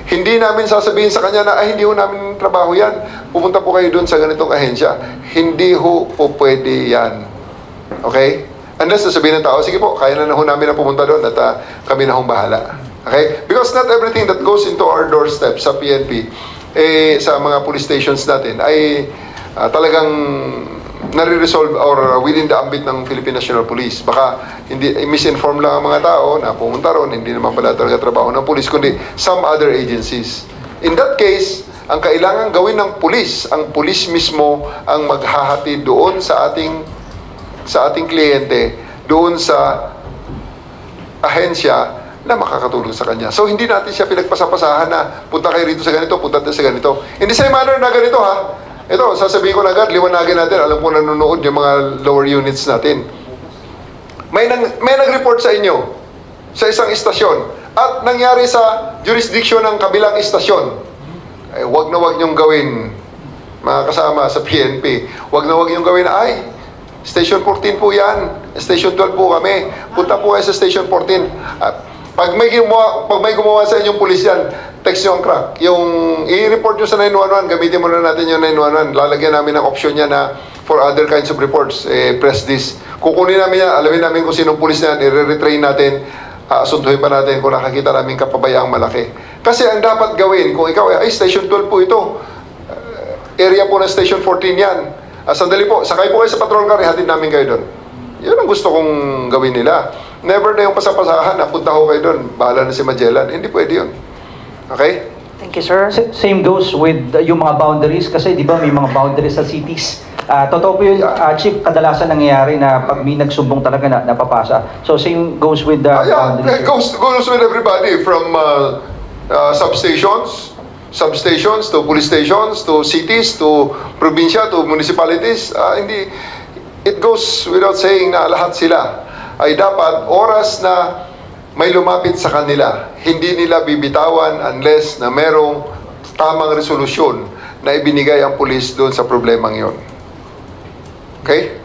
Hindi namin sasabihin sa kanya na hindi ho namin trabaho yan. Pumunta po kayo doon sa ganitong ahensya. Hindi ho po pwede yan. Okay? Unless sasabihin ng tao, sige po, kaya na ho namin na pumunta doon at kami na hong bahala. Okay? Because not everything that goes into our doorstep sa PNP, sa mga police stations natin, ay talagang nare-resolve or within the ambit ng Philippine National Police. Baka hindi misinform lang ang mga tao na pumunta ron, hindi naman pala talaga trabaho ng police, kundi some other agencies. In that case, ang kailangan gawin ng police, ang police mismo ang maghahatid doon sa ating kliyente, doon sa ahensya na makakatulong sa kanya. So, hindi natin siya pinagpasapasahan na punta kayo rito sa ganito, punta tayo sa ganito. In the same manner na ganito, ha? Ito, sasabihin ko na agad, liwanagin natin, alam ko nanonood yung mga lower units natin. May nag-report sa inyo sa isang istasyon at nangyari sa jurisdiction ng kabilang istasyon. Ay, wag na wag niyong gawin, mga kasama sa PNP. Wag na wag niyong gawin, ay, Station 14 po yan. Station 12 po kami. Punta po kayo sa Station 14. Pag may gumawa sa inyong pulis yan, text nyo ang crack. Yung i-report nyo sa 911, gamitin mo na natin yung 911. Lalagyan namin ng option niya na for other kinds of reports, press this. Kukunin namin yan, alamin namin kung sinong pulis na yan, i-retrain natin, asuntuhin pa natin kung nakakita namin kapabayaang malaki. Kasi ang dapat gawin, kung ikaw ay Station 12 po ito, area po ng Station 14 yan. Sandali po, sakay po kayo sa patrol car, ihatid namin kayo doon. Yun ang gusto kong gawin nila. Never na yung pasapasahan na punta ko kayo doon, bahala na si Magellan. Hindi pwede yun. Okay? Thank you, sir. Same goes with yung mga boundaries kasi di ba may mga boundaries sa cities. Totoo po yun, Chief, kadalasan nangyayari na pag may nagsumbong talaga na napapasa. So same goes with the boundaries. It goes with everybody from substations to police stations, to cities, to probinsya, to municipalities. It goes without saying na lahat sila ay dapat oras na may lumapit sa kanila, hindi nila bibitawan unless na merong tamang resolusyon na ibinigay ang pulis doon sa problemang yon. Okay?